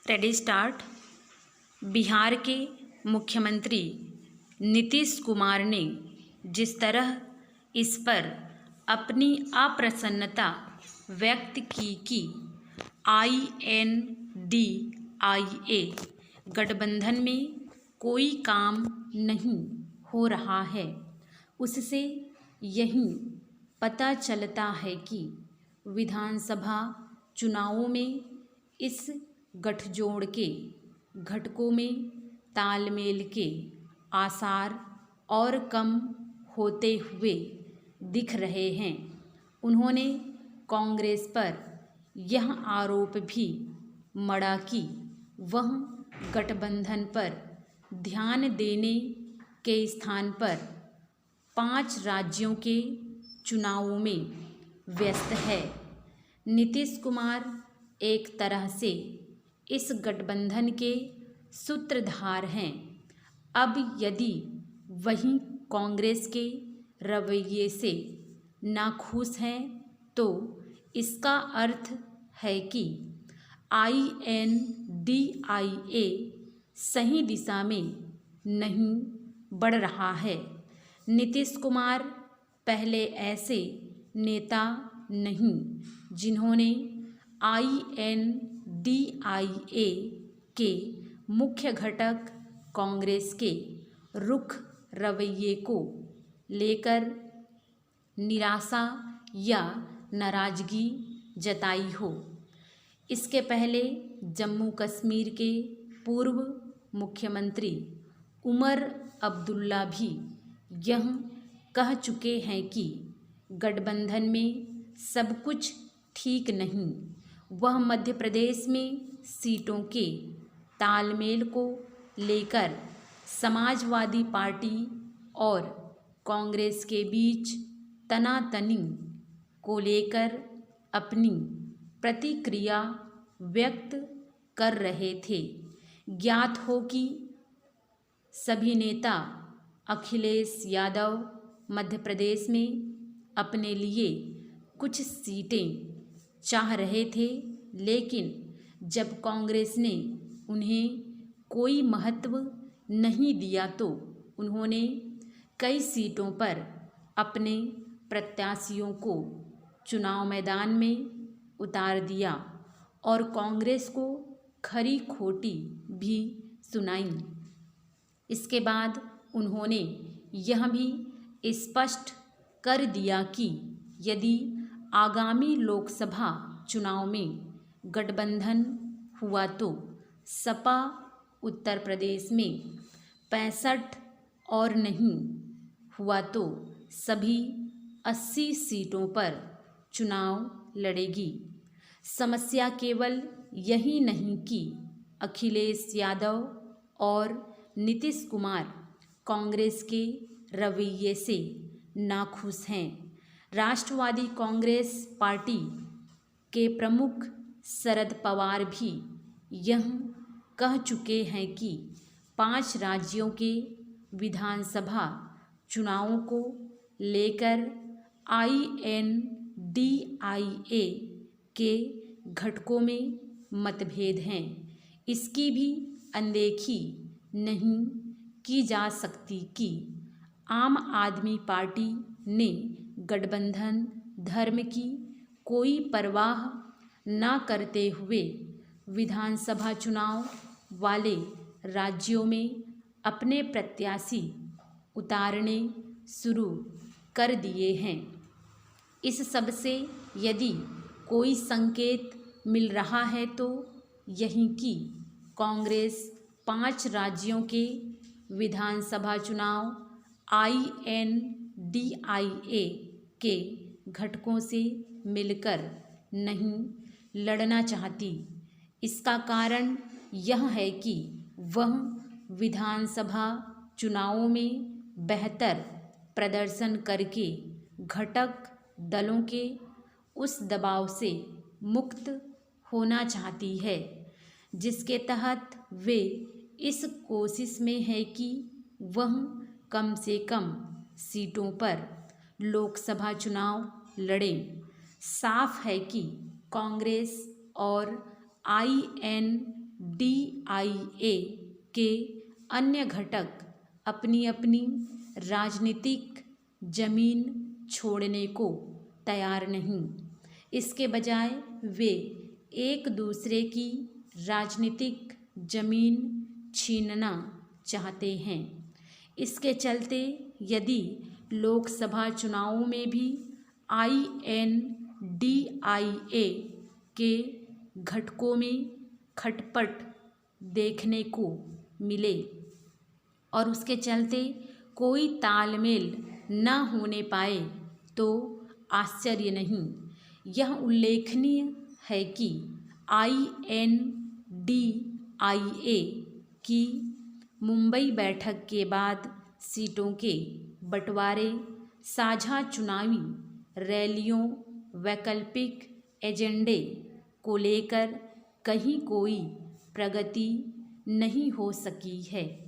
Ready start. Bihar के मुख्यमंत्री नीतीश कुमार ने जिस तरह इस पर अपनी अप्रसन्नता व्यक्त की कि INDIA गठबंधन में कोई काम नहीं हो रहा है, उससे यही पता चलता है कि विधानसभा चुनावों में इस गठजोड़ के घटकों में तालमेल के आसार और कम होते हुए दिख रहे हैं। उन्होंने कांग्रेस पर यह आरोप भी मढ़ा कि वह गठबंधन पर ध्यान देने के स्थान पर 5 राज्यों के चुनावों में व्यस्त है। नीतीश कुमार एक तरह से इस गठबंधन के सूत्रधार हैं। अब यदि वही कांग्रेस के रवैये से नाखुश हैं तो इसका अर्थ है कि INDIA सही दिशा में नहीं बढ़ रहा है। नीतीश कुमार पहले ऐसे नेता नहीं जिन्होंने INDIA के मुख्य घटक कांग्रेस के रुख रवैये को लेकर निराशा या नाराजगी जताई हो। इसके पहले जम्मू कश्मीर के पूर्व मुख्यमंत्री उमर अब्दुल्ला भी यह कह चुके हैं कि गठबंधन में सब कुछ ठीक नहीं। वह मध्य प्रदेश में सीटों के तालमेल को लेकर समाजवादी पार्टी और कांग्रेस के बीच तनातनी को लेकर अपनी प्रतिक्रिया व्यक्त कर रहे थे। ज्ञात हो कि सभी नेता अखिलेश यादव मध्य प्रदेश में अपने लिए कुछ सीटें चाह रहे थे, लेकिन जब कांग्रेस ने उन्हें कोई महत्व नहीं दिया तो उन्होंने कई सीटों पर अपने प्रत्याशियों को चुनाव मैदान में उतार दिया और कांग्रेस को खरी खोटी भी सुनाई। इसके बाद उन्होंने यह भी स्पष्ट कर दिया कि यदि आगामी लोकसभा चुनाव में गठबंधन हुआ तो सपा उत्तर प्रदेश में 65 और नहीं हुआ तो सभी 80 सीटों पर चुनाव लड़ेगी। समस्या केवल यही नहीं कि अखिलेश यादव और नीतीश कुमार कांग्रेस के रवैये से नाखुश हैं। राष्ट्रवादी कांग्रेस पार्टी के प्रमुख शरद पवार भी यह कह चुके हैं कि 5 राज्यों के विधानसभा चुनावों को लेकर INDIA के घटकों में मतभेद हैं। इसकी भी अनदेखी नहीं की जा सकती कि आम आदमी पार्टी ने गठबंधन धर्म की कोई परवाह न करते हुए विधानसभा चुनाव वाले राज्यों में अपने प्रत्याशी उतारने शुरू कर दिए हैं। इस सब से यदि कोई संकेत मिल रहा है तो यही कि कांग्रेस 5 राज्यों के विधानसभा चुनाव INDIA के घटकों से मिलकर नहीं लड़ना चाहती। इसका कारण यह है कि वह विधानसभा चुनावों में बेहतर प्रदर्शन करके घटक दलों के उस दबाव से मुक्त होना चाहती है जिसके तहत वे इस कोशिश में है कि वह कम से कम सीटों पर लोकसभा चुनाव लड़ें। साफ है कि कांग्रेस और INDIA DIA के अन्य घटक अपनी अपनी राजनीतिक जमीन छोड़ने को तैयार नहीं। इसके बजाय वे एक दूसरे की राजनीतिक जमीन छीनना चाहते हैं। इसके चलते यदि लोकसभा चुनावों में भी INDIA के घटकों में खटपट देखने को मिले और उसके चलते कोई तालमेल न होने पाए तो आश्चर्य नहीं। यह उल्लेखनीय है कि INDIA की मुंबई बैठक के बाद सीटों के बंटवारे, साझा चुनावी रैलियों, वैकल्पिक एजेंडे को लेकर कहीं कोई प्रगति नहीं हो सकी है।